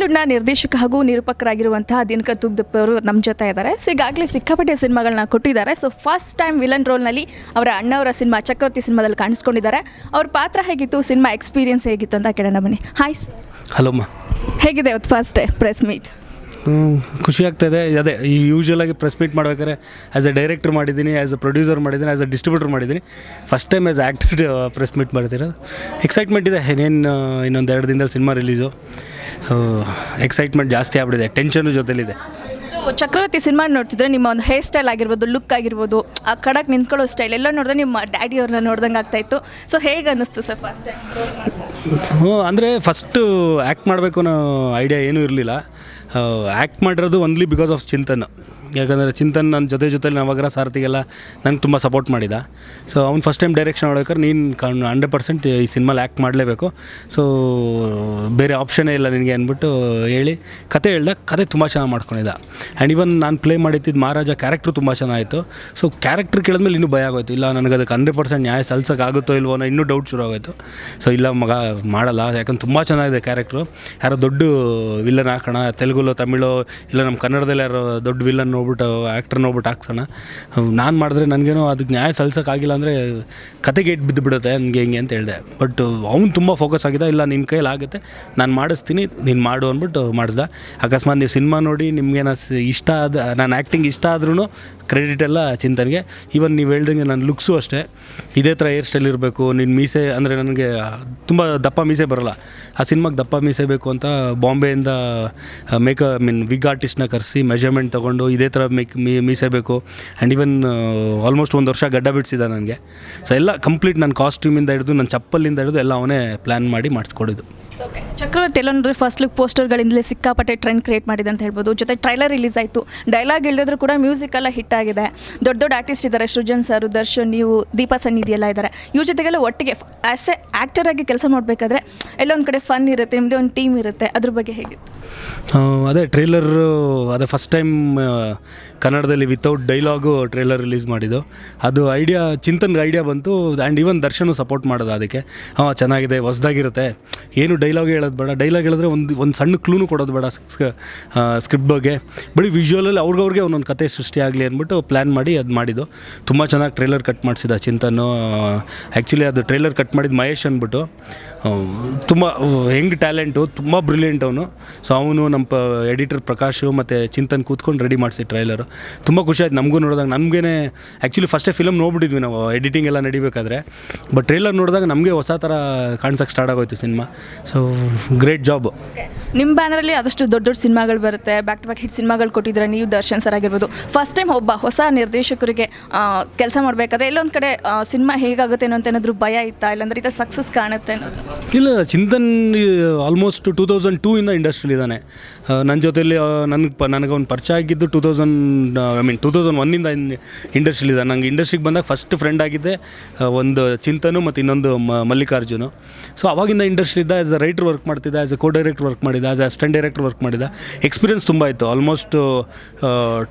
ಸ್ಯಾಂಡಲ್ವುಡ್ನ ನಿರ್ದೇಶಕ ಹಾಗೂ ನಿರೂಪಕರಾಗಿರುವಂತಹ ದಿನಕರ್ ತೂಗ್ದಪ್ಪ ಅವರು ನಮ್ಮ ಜೊತೆ ಇದ್ದಾರೆ. ಸೊ ಈಗಾಗಲೇ ಸಿಕ್ಕಾಪಟ್ಟೆ ಸಿನಿಮಾಗಳನ್ನ ಕೊಟ್ಟಿದ್ದಾರೆ. ಸೊ ಫಸ್ಟ್ ಟೈಮ್ ವಿಲನ್ ರೋಲ್ನಲ್ಲಿ ಅವರ ಅಣ್ಣವರ ಸಿನಿಮಾ ಚಕ್ರವರ್ತಿ ಸಿನಿಮಾದಲ್ಲಿ ಕಾಣಿಸ್ಕೊಂಡಿದ್ದಾರೆ. ಅವ್ರ ಪಾತ್ರ ಹೇಗಿತ್ತು, ಸಿನಿಮಾ ಎಕ್ಸ್ಪೀರಿಯನ್ಸ್ ಹೇಗಿತ್ತು ಅಂತ ಕೇಳೋಣ ಬನ್ನಿ. Hi sir. ಹಲೋ ಅಮ್ಮ. ಹೇಗಿದೆ ಇವತ್ತು ಫಸ್ಟ್ ಡೇ ಪ್ರೆಸ್ ಮೀಟ್? ಖುಷಿ ಆಗ್ತಾಯಿದೆ. ಅದೇ ಈ ಯೂಶ್ವಲಾಗಿ ಪ್ರೆಸ್ ಮೀಟ್ ಮಾಡ್ಬೇಕಾದ್ರೆ ಆ್ಯಸ್ ಎ ಡೈರೆಕ್ಟರ್ ಮಾಡಿದ್ದೀನಿ, ಆ್ಯಸ್ ಎ ಪ್ರೊಡ್ಯೂಸರ್ ಮಾಡಿದ್ದೀನಿ, ಆ್ಯಸ್ ಎ ಡಿಸ್ಟ್ರಿಬ್ಯೂಟರ್ ಮಾಡಿದ್ದೀನಿ. First time as actor press meet ಮಾಡ್ತಿರೋದು. ಎಕ್ಸೈಟ್ಮೆಂಟ್ ಇದೆ. ಇನ್ನೊಂದು 2 ದಿನದಲ್ಲಿ ಸಿನಿಮಾ ರಿಲೀಸು. ಎಕ್ಸೈಟ್ಮೆಂಟ್ ಜಾಸ್ತಿ ಆಗ್ಬಿಟ್ಟಿದೆ, ಟೆನ್ಷನು ಜೊತೆಲಿದೆ. ಸೊ ಚಕ್ರವರ್ತಿ ಸಿನಿಮಾ ನೋಡ್ತಿದ್ರೆ ನಿಮ್ಮ ಒಂದು ಹೇರ್ ಸ್ಟೈಲ್ ಆಗಿರ್ಬೋದು, ಲುಕ್ ಆಗಿರ್ಬೋದು, ಆ ಕಡಕ್ಕೆ ನಿಂತ್ಕೊಳ್ಳೋ ಸ್ಟೈಲ್ ಎಲ್ಲ ನೋಡಿದ್ರೆ ನಿಮ್ಮ ಡ್ಯಾಡಿಯವ್ರನ್ನ ನೋಡ್ದಂಗೆ ಆಗ್ತಾಯಿತ್ತು. ಸೊ ಹೇಗೆ ಅನ್ನಿಸ್ತು ಸರ್ ಫಸ್ಟ್ ಟೈಮ್? ಅಂದರೆ ಫಸ್ಟು ಆ್ಯಕ್ಟ್ ಮಾಡಬೇಕು ಅನ್ನೋ ಐಡಿಯಾ ಏನೂ ಇರಲಿಲ್ಲ. ಆ್ಯಕ್ಟ್ ಮಾಡಿರೋದು ಒನ್ಲಿ ಬಿಕಾಸ್ ಆಫ್ ಚಿಂತನ್. ಯಾಕಂದರೆ ಚಿಂತನ್ ನನ್ನ ಜೊತೆಲಿ ನವಗ್ರಹ ಸಾರಥಿಗೆಲ್ಲ ನಂಗೆ ತುಂಬ ಸಪೋರ್ಟ್ ಮಾಡಿದ. ಸೊ ಅವ್ನು ಫಸ್ಟ್ ಟೈಮ್ ಡೈರೆಕ್ಷನ್ ಹೊಡ್ಬೇಕಾದ್ರೆ ನೀನು 100% ಈ ಸಿನಿಮಾಲಿ ಆ್ಯಕ್ಟ್ ಮಾಡಲೇಬೇಕು, ಸೊ ಬೇರೆ ಆಪ್ಷನ್ನೇ ಇಲ್ಲ ನಿನಗೆ ಅಂದ್ಬಿಟ್ಟು ಹೇಳಿ ಕತೆ ಹೇಳ್ದ. ಕತೆ ತುಂಬ ಚೆನ್ನಾಗಿ ಮಾಡ್ಕೊಂಡಿದ್ದ. ಆ್ಯಂಡ್ ಇವನ್ ನಾನು ಪ್ಲೇ ಮಾಡಿದ್ದಿದ್ದು ಮಹಾರಾಜ ಕ್ಯಾರೆಕ್ಟ್ರು ತುಂಬ ಚೆನ್ನಾಗಿತ್ತು. ಸೊ ಕ್ಯಾರೆಕ್ಟ್ರ್ ಕೇಳಿದ್ಮೇಲೆ ಇನ್ನೂ ಭಯ ಆಗೋಯ್ತು. ಇಲ್ಲ ನನಗೆ ಅದಕ್ಕೆ 100% ನ್ಯಾಯ ಸಲ್ಸೋಕ್ಕಾಗುತ್ತೋ ಇಲ್ವೋ ಅನ್ನೋ ಇನ್ನೂ ಡೌಟ್ ಶುರು ಆಗೋಯ್ತು. ಸೊ ಇಲ್ಲ ಮಗ ಮಾಡಲ್ಲ, ಯಾಕಂದ್ರೆ ತುಂಬ ಚೆನ್ನಾಗಿದೆ ಕ್ಯಾರೆಕ್ಟ್ರು. ಯಾರೋ ದೊಡ್ಡ ವಿಲ್ಲನ್ ಹಾಕೋಣ, ತೆಲುಗುಲೋ ತಮಿಳೋ ಇಲ್ಲ ನಮ್ಮ ಕನ್ನಡದಲ್ಲಿ ಯಾರೋ ದೊಡ್ಡ ವಿಲ್ಲನ್ ನೋಡ್ಬಿಟ್ಟು ಆ್ಯಕ್ಟ್ರ್ ನೋಡ್ಬಿಟ್ಟು ಹಾಕ್ಸೋಣ. ನಾನು ಮಾಡಿದ್ರೆ ನನಗೇನೋ ಅದಕ್ಕೆ ನ್ಯಾಯ ಸಲ್ಸೋಕ್ಕಾಗಿಲ್ಲ ಅಂದರೆ ಕತೆಗೆ ಏಟ್ ಬಿದ್ದು ಬಿಡುತ್ತೆ ನನಗೆ ಹಿಂಗೆ ಅಂತ ಹೇಳಿದೆ. ಬಟ್ ಅವ್ನು ತುಂಬ ಫೋಕಸ್ ಆಗಿದೆ. ಇಲ್ಲ ನಿನ್ನ ಕೈಯಲ್ಲಿ ಆಗುತ್ತೆ, ನಾನು ಮಾಡಿಸ್ತೀನಿ, ನೀನು ಮಾಡು ಅಂದ್ಬಿಟ್ಟು ಮಾಡಿದ. ಅಕಸ್ಮಾತ್ ನೀವು ಸಿನಿಮಾ ನೋಡಿ ನಿಮಗೇನ ಇಷ್ಟ ಆದ, ನಾನು ಆ್ಯಕ್ಟಿಂಗ್ ಇಷ್ಟ ಆದ್ರೂ ಕ್ರೆಡಿಟ್ ಎಲ್ಲ ಚಿಂತನ್ಗೆ. ಈವನ್ ನೀವು ಹೇಳ್ದಂಗೆ ನನ್ನ ಲುಕ್ಸು ಅಷ್ಟೇ ಇದೇ ಥರ ಹೇರ್ ಸ್ಟೈಲ್ ಇರಬೇಕು. ನಿನ್ನ ಮೀಸೆ ಅಂದರೆ ನನಗೆ ತುಂಬ ದಪ್ಪ ಮೀಸೆ ಬರೋಲ್ಲ. ಆ ಸಿನಿಮಾಗೆ ದಪ್ಪ ಮೀಸೆ ಬೇಕು ಅಂತ ಬಾಂಬೆಯಿಂದ ವಿಗ್ ಆರ್ಟಿಸ್ಟ್ನ ಕರೆಸಿ ಮೆಜರ್ಮೆಂಟ್ ತೊಗೊಂಡು ಇದೇ ಥರ ಮೀಸೆ ಬೇಕು. ಆ್ಯಂಡ್ ಈವನ್ ಆಲ್ಮೋಸ್ಟ್ 1 ವರ್ಷ ಗಡ್ಡ ಬಿಡಿಸಿದ ನನಗೆ. ಸೊ ಎಲ್ಲ ಕಂಪ್ಲೀಟ್ ನನ್ನ ಕಾಸ್ಟ್ಯೂಮಿಂದ ಹಿಡಿದು ನನ್ನ ಚಪ್ಪಲಿಂದ ಹಿಡಿದು ಎಲ್ಲ ಅವನೇ ಪ್ಲ್ಯಾನ್ ಮಾಡಿ ಮಾಡಿಸ್ಕೊಡಿದ್ದು. ಓಕೆ, ಚಕ್ರವರ್ತಿ ಎಲ್ಲ ನೋಡಿದ್ರೆ ಫಸ್ಟ್ ಲುಕ್ ಪೋಸ್ಟರ್ಗಳಿಂದಲೇ ಸಿಕ್ಕಾಪಟ್ಟೆ ಟ್ರೆಂಡ್ ಕ್ರಿಯೇಟ್ ಮಾಡಿದೆ ಅಂತ ಹೇಳ್ಬೋದು. ಜೊತೆ ಟ್ರೈಲರ್ ರಿಲೀಸ್ ಆಯಿತು, ಡೈಲಾಗ್ ಇಲ್ಲದಿದ್ರು ಕೂಡ ಮ್ಯೂಸಿಕ್ ಎಲ್ಲ ಹಿಟ್ ಆಗಿದೆ. ದೊಡ್ಡ ದೊಡ್ಡ ಆರ್ಟಿಸ್ಟ್ ಇದ್ದಾರೆ, ಸೃಜನ್ ಸರ್, ದರ್ಶನ್, ನೀವು, ದೀಪಾ ಸನ್ನಿಧಿ ಎಲ್ಲ ಇದ್ದಾರೆ. ಇವ್ರ ಜೊತೆಗೆಲ್ಲ ಒಟ್ಟಿಗೆ ಆ್ಯಸ್ ಎ ಆ್ಯಕ್ಟರ್ ಆಗಿ ಕೆಲಸ ಮಾಡಬೇಕಾದ್ರೆ ಎಲ್ಲೊಂದು ಕಡೆ ಫನ್ ಇರುತ್ತೆ, ನಿಮ್ಮದೇ ಒಂದು ಟೀಮ್ ಇರುತ್ತೆ. ಅದ್ರ ಬಗ್ಗೆ ಹೇಗಿತ್ತು? ಅದೇ ಟ್ರೈಲರು ಅದೇ ಫಸ್ಟ್ ಟೈಮ್ ಕನ್ನಡದಲ್ಲಿ ವಿತೌಟ್ ಡೈಲಾಗು ಟ್ರೈಲರ್ ರಿಲೀಸ್ ಮಾಡಿದ್ದು. ಅದು ಐಡಿಯಾ ಚಿಂತನ್ಗೆ ಐಡಿಯಾ ಬಂತು. ಆ್ಯಂಡ್ ಈವನ್ ದರ್ಶನು ಸಪೋರ್ಟ್ ಮಾಡೋದು ಅದಕ್ಕೆ. ಚೆನ್ನಾಗಿದೆ, ಹೊಸದಾಗಿರುತ್ತೆ, ಏನು ಡೈಲಾಗ್ ಹೇಳೋದು ಬೇಡ. ಡೈಲಾಗ್ ಹೇಳಿದ್ರೆ ಒಂದು ಸಣ್ಣ ಕ್ಲೂನು ಕೊಡೋದು ಬೇಡ ಸ್ಕ್ರಿಪ್ಟ್ ಬಗ್ಗೆ. ಬರೀ ವಿಜುವಲಲ್ಲಿ ಅವ್ರಿಗವ್ರಿಗೆ ಒಂದೊಂದು ಕತೆ ಸೃಷ್ಟಿ ಆಗಲಿ ಅಂದ್ಬಿಟ್ಟು ಪ್ಲ್ಯಾನ್ ಮಾಡಿ ಅದು ಮಾಡಿದ್ದು. ತುಂಬ ಚೆನ್ನಾಗಿ ಟ್ರೈಲರ್ ಕಟ್ ಮಾಡಿಸಿದ ಚಿಂತನ್ನು. ಆ್ಯಕ್ಚುಲಿ ಅದು ಟ್ರೈಲರ್ ಕಟ್ ಮಾಡಿದ್ದು ಮಹೇಶ್ ಅಂದ್ಬಿಟ್ಟು, ತುಂಬ ಹೆಂಗ್ ಟ್ಯಾಲೆಂಟು, ತುಂಬ ಬ್ರಿಲಿಯಂಟ್ ಅವನು. ಸೊ ಅವನು ನಮ್ಮ ಎಡಿಟರ್ ಪ್ರಕಾಶು ಮತ್ತು ಚಿಂತನ್ ಕೂತ್ಕೊಂಡು ರೆಡಿ ಮಾಡಿಸಿ ಟ್ರೈಲರು. ತುಂಬ ಖುಷಿ ಆಯ್ತು ನಮಗೂ ನೋಡಿದಾಗ. ನಮಗೇ ಆ್ಯಕ್ಚುಲಿ ಫಸ್ಟೇ ಫಿಲಮ್ ನೋಡ್ಬಿಟ್ಟಿದ್ವಿ ನಾವು ಎಡಿಟಿಂಗ್ ಎಲ್ಲ ನಡಿಬೇಕಾದ್ರೆ. ಬಟ್ ಟ್ರೈಲರ್ ನೋಡಿದಾಗ ನಮಗೆ ಹೊಸ ಥರ ಕಾಣಿಸೋಕ್ಕೆ ಸ್ಟಾರ್ಟ್ ಆಗೋಯ್ತು ಸಿನಿಮಾ. So great job. ನಿಮ್ಮ ಬ್ಯಾನರಲ್ಲಿ ಆದಷ್ಟು ದೊಡ್ಡ ದೊಡ್ಡ ಸಿನಿಮಾಗಳು ಬರುತ್ತೆ, ಬ್ಯಾಕ್ ಟು ಬ್ಯಾಕ್ ಹಿಟ್ ಸಿನಿಮಾಗಳು ಕೊಟ್ಟಿದ್ರೆ ನೀವು, ದರ್ಶನ್ ಸರ್ ಆಗಿರ್ಬೋದು. ಫಸ್ಟ್ ಟೈಮ್ ಒಬ್ಬ ಹೊಸ ನಿರ್ದೇಶಕರಿಗೆ ಕೆಲಸ ಮಾಡಬೇಕಾದ್ರೆ ಎಲ್ಲೊಂದು ಕಡೆ ಸಿನಿಮಾ ಹೇಗಾಗುತ್ತೆ ಅನ್ನೋ ಏನಾದರೂ ಭಯ ಇತ್ತಾ, ಇಲ್ಲಾಂದ್ರೆ ಇದು ಸಕ್ಸಸ್ ಕಾಣುತ್ತೆ ಅನ್ನೋದು? ಇಲ್ಲ, ಚಿಂತನ್ ಆಲ್ಮೋಸ್ಟ್ 2002 ಇಂದ ಇಂಡಸ್ಟ್ರಿಲಿದ್ದಾನೆ. ನನ್ನ ಜೊತೆಯಲ್ಲಿ ನನಗೆ ಒಂದು ಪರಿಚಯ ಆಗಿದ್ದು 2001 ಇಂದ ಇಂಡಸ್ಟ್ರಿಲಿದ್ದಾನೆ. ನಂಗೆ ಇಂಡಸ್ಟ್ರಿಗೆ ಬಂದಾಗ ಫಸ್ಟ್ ಫ್ರೆಂಡ್ ಆಗಿದ್ದೆ ಒಂದು ಚಿಂತನು ಮತ್ತು ಇನ್ನೊಂದು ಮಲ್ಲಿಕಾರ್ಜುನು. ಸೊ ಅವಾಗಿಂದ ಇಂಡಸ್ಟ್ರಿಯಿಂದ ಆ್ಯಸ್ ಅ ರೈಟರ್ ವರ್ಕ್ ಮಾಡ್ತಿದ್ದ, as a co director work ಮಾಡಿದ, as a assistant director work ಮಾಡಿದ. ಎಕ್ಸ್ಪೀರಿಯನ್ಸ್ ತುಂಬ ಇತ್ತು. ಆಲ್ಮೋಸ್ಟ್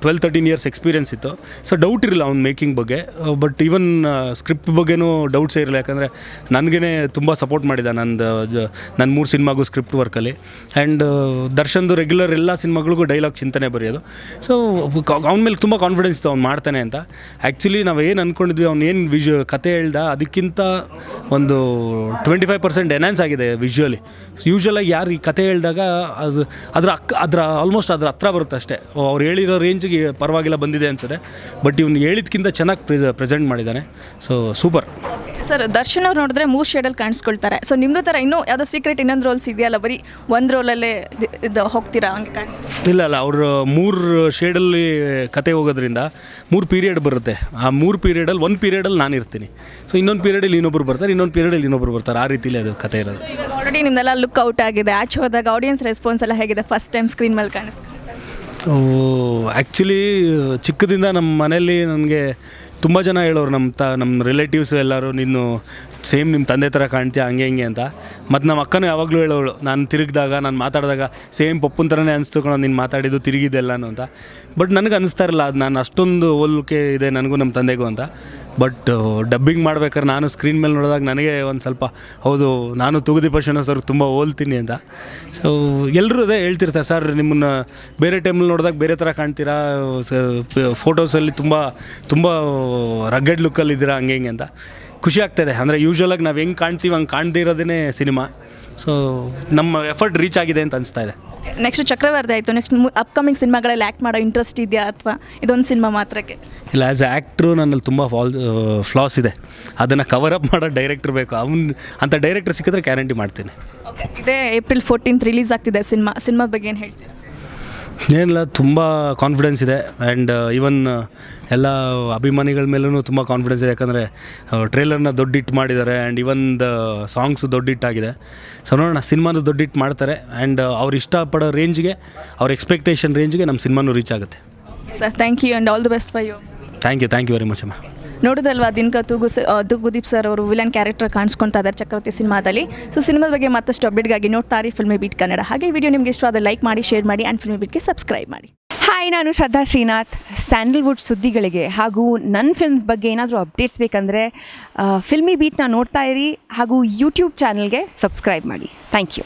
12-13 ಇಯರ್ಸ್ ಎಕ್ಸ್ಪೀರಿಯನ್ಸ್ ಇತ್ತು. ಸೊ ಡೌಟ್ ಇರಲಿಲ್ಲ ಅವ್ನ ಮೇಕಿಂಗ್ ಬಗ್ಗೆ. ಬಟ್ ಈವನ್ ಸ್ಕ್ರಿಪ್ಟ್ ಬಗ್ಗೆನೂ ಡೌಟ್ಸೇ ಇರಲಿಲ್ಲ. ಯಾಕಂದರೆ ನನಗೇ ತುಂಬ ಸಪೋರ್ಟ್ ಮಾಡಿದ ನನ್ನ 3 ಸಿನಿಮಾಗೂ ಸ್ಕ್ರಿಪ್ಟ್ ವರ್ಕಲ್ಲಿ. ಆ್ಯಂಡ್ ದರ್ಶನ್ದು ರೆಗ್ಯುಲರ್ ಎಲ್ಲ ಸಿನಿಮಾಗಳಿಗೂ ಡೈಲಾಗ್ ಚಿಂತನೆ ಬರೆಯೋದು. ಸೊ ಅವ್ನ ಮೇಲೆ ತುಂಬ ಕಾನ್ಫಿಡೆನ್ಸ್ ಇತ್ತು ಅವ್ನು ಮಾಡ್ತಾನೆ ಅಂತ. ಆ್ಯಕ್ಚುಲಿ ನಾವು ಏನು ಅಂದ್ಕೊಂಡಿದ್ವಿ, ಅವ್ನು ಏನು ಕತೆ ಹೇಳ್ದ ಅದಕ್ಕಿಂತ ಒಂದು 25% ಎನ್ಹಾನ್ಸ್ ಆಗಿದೆ ವಿಜುವಲಿ. ಯೂಶ್ವಲಾಗಿ ಯಾರು ಈ ಕತೆ ಹೇಳಿದಾಗ ಅದರ ಆಲ್ಮೋಸ್ಟ್ ಅದರ ಹತ್ರ ಬರುತ್ತೆ ಅಷ್ಟೇ. ಅವ್ರು ಹೇಳಿರೋ ರೇಂಜಿಗೆ ಪರವಾಗಿಲ್ಲ ಬಂದಿದೆ ಅನ್ಸುತ್ತೆ. ಬಟ್ ಇವ್ನು ಹೇಳಿದ್ಕಿಂತ ಚೆನ್ನಾಗಿ ಪ್ರೆಸೆಂಟ್ ಮಾಡಿದ್ದಾನೆ. So super. ಸರ್, ದರ್ಶನ್ ಅವ್ರು ನೋಡಿದ್ರೆ 3 ಶೇಡಲ್ಲಿ ಕಾಣಿಸ್ಕೊಳ್ತಾರೆ. ಸೊ ನಿಮ್ಮದು ಥರ ಇನ್ನೂ ಯಾವುದೋ ಸೀಕ್ರೆಟ್ ಇನ್ನೊಂದು ರೋಲ್ಸ್ ಇದೆಯಲ್ಲ, ಬರೀ ಒಂದು ರೋಲಲ್ಲೇ ಇದು ಹೋಗ್ತೀರಾ ಹಂಗೆ ಕಾಣಿಸ್ಕೊಳ್ತಾರೆ? ಇಲ್ಲ, ಅವರು 3 ಶೇಡಲ್ಲಿ ಕತೆ ಹೋಗೋದ್ರಿಂದ 3 ಪೀರಿಯಡ್ ಬರುತ್ತೆ. ಆ 3 ಪೀರಿಯಡಲ್ಲಿ 1 ಪೀರಿಯಡಲ್ಲಿ ನಾನು ಇರ್ತೀನಿ. ಸೊ ಇನ್ನೊಂದು ಪೀರಿಯಡಲ್ಲಿ ಇನ್ನೊಬ್ಬರು ಬರ್ತಾರೆ, ಇನ್ನೊಂದು ಪೀರಿಯಡಲ್ಲಿ ಇನ್ನೊಬ್ಬರು ಬರ್ತಾರೆ. ಆ ರೀತಿಲಿ ಅದು ಕತೆ ಇರೋದು. ಇವಾಗ ಆಲ್ರೆಡಿ ನಿಮ್ದೆಲ್ಲ ಲುಕ್ ಔಟ್ ಆಗಿದೆ. ಆಚೆ ಹೋದಾಗ ಆಡಿಯನ್ಸ್ ರೆಸ್ಪಾನ್ಸ್ ಎಲ್ಲ ಹೇಗಿದೆ ಫಸ್ಟ್ ಟೈಮ್ ಸ್ಕ್ರೀನ್ ಮೇಲೆ ಕಾಣಿಸ್ಕೊಂಡು? ಆ್ಯಕ್ಚುಲಿ ಚಿಕ್ಕದಿಂದ ನಮ್ಮ ಮನೆಯಲ್ಲಿ ನನಗೆ ತುಂಬ ಜನ ಹೇಳೋರು, ನಮ್ಮ ರಿಲೇಟಿವ್ಸ್ ಎಲ್ಲರೂ, ನೀನು ಸೇಮ್ ನಿಮ್ಮ ತಂದೆ ಥರ ಕಾಣ್ತೀಯ ಹಂಗೆ ಹಿಂಗೆ ಅಂತ. ಮತ್ತು ನಮ್ಮ ಅಕ್ಕನೂ ಯಾವಾಗಲೂ ಹೇಳೋಳು, ನಾನು ತಿರುಗಿದಾಗ, ನಾನು ಮಾತಾಡಿದಾಗ ಸೇಮ್ ಪಪ್ಪನ ಥರನೇ ಅನಿಸ್ತು ಕಣೋ ನೀನು ಮಾತಾಡಿದ್ದು ತಿರುಗಿದ್ದೆಲ್ಲನೂ ಅಂತ. ಬಟ್ ನನಗೆ ಅನ್ನಿಸ್ತಾ ಇರಲ್ಲ ಅದು ನಾನು ಅಷ್ಟೊಂದು ಹೋಲಿಕೆ ಇದೆ ನನಗೂ ನಮ್ಮ ತಂದೆಗೂ ಅಂತ. ಬಟ್ ಡಬ್ಬಿಂಗ್ ಮಾಡ್ಬೇಕಾದ್ರೆ ನಾನು ಸ್ಕ್ರೀನ್ ಮೇಲೆ ನೋಡಿದಾಗ ನನಗೆ ಒಂದು ಸ್ವಲ್ಪ ಹೌದು ನಾನು ತೂಗುದೀಪ ಶ್ರೀನಿವಾಸ್ ಅವ್ರಿಗೆ ತುಂಬ ಹೋಲ್ತೀನಿ ಅಂತ. ಸೊ ಎಲ್ಲರೂ ಅದೇ ಹೇಳ್ತಿರ್ತಾರೆ, ಸರ್ ನಿಮ್ಮನ್ನು ಬೇರೆ ಟೈಮಲ್ಲಿ ನೋಡಿದಾಗ ಬೇರೆ ಥರ ಕಾಣ್ತೀರಾ, ಫೋಟೋಸಲ್ಲಿ ತುಂಬ ರಗ್ಗೆಡ್ ಲುಕ್ಕಲ್ಲಿದ್ದೀರಾ ಹಂಗೆ ಹಿಂಗೆ ಅಂತ. ಖುಷಿ ಆಗ್ತಾಯಿದೆ. ಅಂದರೆ ಯೂಶ್ವಲಾಗಿ ನಾವು ಹೆಂಗೆ ಕಾಣ್ತೀವಿ ಹಂಗೆ ಕಾಣದೇ ಇರೋದೇ ಸಿನಿಮಾ. ಸೊ ನಮ್ಮ ಎಫರ್ಟ್ ರೀಚ್ ಆಗಿದೆ ಅಂತ ಅನಿಸ್ತಾ ಇದೆ. ನೆಕ್ಸ್ಟ್ ಚಕ್ರವರ್ತಿ ಆಯಿತು, ನೆಕ್ಸ್ಟ್ ಅಪ್ಕಮಿಂಗ್ ಸಿನಿಮಾಗಳಲ್ಲಿ ಆ್ಯಕ್ಟ್ ಮಾಡೋ ಇಂಟ್ರೆಸ್ಟ್ ಇದೆಯಾ ಅಥವಾ ಇದೊಂದು ಸಿನಿಮಾ ಮಾತ್ರಕ್ಕೆ? ಇಲ್ಲ, ಆ್ಯಸ್ ಎ ಆ್ಯಕ್ಟ್ರು ನನ್ನಲ್ಲಿ ತುಂಬ ಫ್ಲಾಸ್ ಇದೆ. ಅದನ್ನು ಕವರ್ ಅಪ್ ಮಾಡೋ ಡೈರೆಕ್ಟ್ರ್ ಬೇಕು. ಅಂಥ ಡೈರೆಕ್ಟ್ರ್ ಸಿಕ್ಕಿದ್ರೆ ಗ್ಯಾರಂಟಿ ಮಾಡ್ತೀನಿ. ಓಕೆ, ಇದೇ ಏಪ್ರಿಲ್ 14th ರಿಲೀಸ್ ಆಗ್ತಿದೆ ಸಿನಿಮಾದ ಬಗ್ಗೆ ಏನು ಹೇಳ್ತೀರಾ? ಏನಿಲ್ಲ, ತುಂಬ ಕಾನ್ಫಿಡೆನ್ಸ್ ಇದೆ. ಆ್ಯಂಡ್ ಈವನ್ ಎಲ್ಲ ಅಭಿಮಾನಿಗಳ ಮೇಲೂ ತುಂಬ ಕಾನ್ಫಿಡೆನ್ಸ್ ಇದೆ. ಯಾಕಂದರೆ ಟ್ರೇಲರ್ನ ದೊಡ್ಡ ಹಿಟ್ ಮಾಡಿದ್ದಾರೆ ಆ್ಯಂಡ್ ಈವನ್ ಸಾಂಗ್ಸು ದೊಡ್ಡ ಹಿಟ್ ಆಗಿದೆ. ಸೊ ನೋಡೋಣ, ಸಿನಿಮಾನು ದೊಡ್ಡ ಹಿಟ್ ಮಾಡ್ತಾರೆ ಆ್ಯಂಡ್ ಅವ್ರು ಇಷ್ಟಪಡೋ ರೇಂಜ್ಗೆ, ಅವ್ರ ಎಕ್ಸ್ಪೆಕ್ಟೇಷನ್ ರೇಂಜ್ಗೆ ನಮ್ಮ ಸಿನಿಮಾನು ರೀಚ್ ಆಗುತ್ತೆ. Sir, thank you and all the best for you. Thank you very much ಅಮ್ಮ. ನೋಡೋದಲ್ವಾ, ದಿನಕ ತೂಗುದೀಪ್ ಸರ್ ಅವರು ವಿಲನ್ ಕ್ಯಾರೆಕ್ಟರ್ ಕಾಣಿಸ್ಕೊತಾ ಇದ್ದಾರೆ ಚಕ್ರವರ್ತಿ ಸಿನಿಮಾದಲ್ಲಿ. ಸೊ ಸಿನಿಮಾದ ಬಗ್ಗೆ ಮತ್ತಷ್ಟು ಅಪ್ಡೇಟ್ಗಾಗಿ ನೋಡ್ತಾರೆ ಫಿಲ್ಮಿ ಬೀಟ್ ಕನ್ನಡ. ಹಾಗೆ ವಿಡಿಯೋ ನಿಮಗೆ ಇಷ್ಟವಾದ ಲೈಕ್ ಮಾಡಿ, ಶೇರ್ ಮಾಡಿ ಆ್ಯಂಡ್ ಫಿಲ್ಮಿ ಬೀಟ್ಗೆ ಸಬ್ಸ್ಕ್ರೈಬ್ ಮಾಡಿ. ಹಾಯ್, ನಾನು ಶ್ರದ್ಧಾ ಶ್ರೀನಾಥ್. ಸ್ಯಾಂಡಲ್ವುಡ್ ಸುದ್ದಿಗಳಿಗೆ ಹಾಗೂ ನನ್ನ ಫಿಲ್ಮ್ಸ್ ಬಗ್ಗೆ ಏನಾದರೂ ಅಪ್ಡೇಟ್ಸ್ ಬೇಕಂದರೆ ಫಿಲ್ಮಿ ಬೀಟ್ನ ನೋಡ್ತಾ ಇರಿ ಹಾಗೂ ಯೂಟ್ಯೂಬ್ ಚಾನಲ್ಗೆ ಸಬ್ಸ್ಕ್ರೈಬ್ ಮಾಡಿ. Thank you.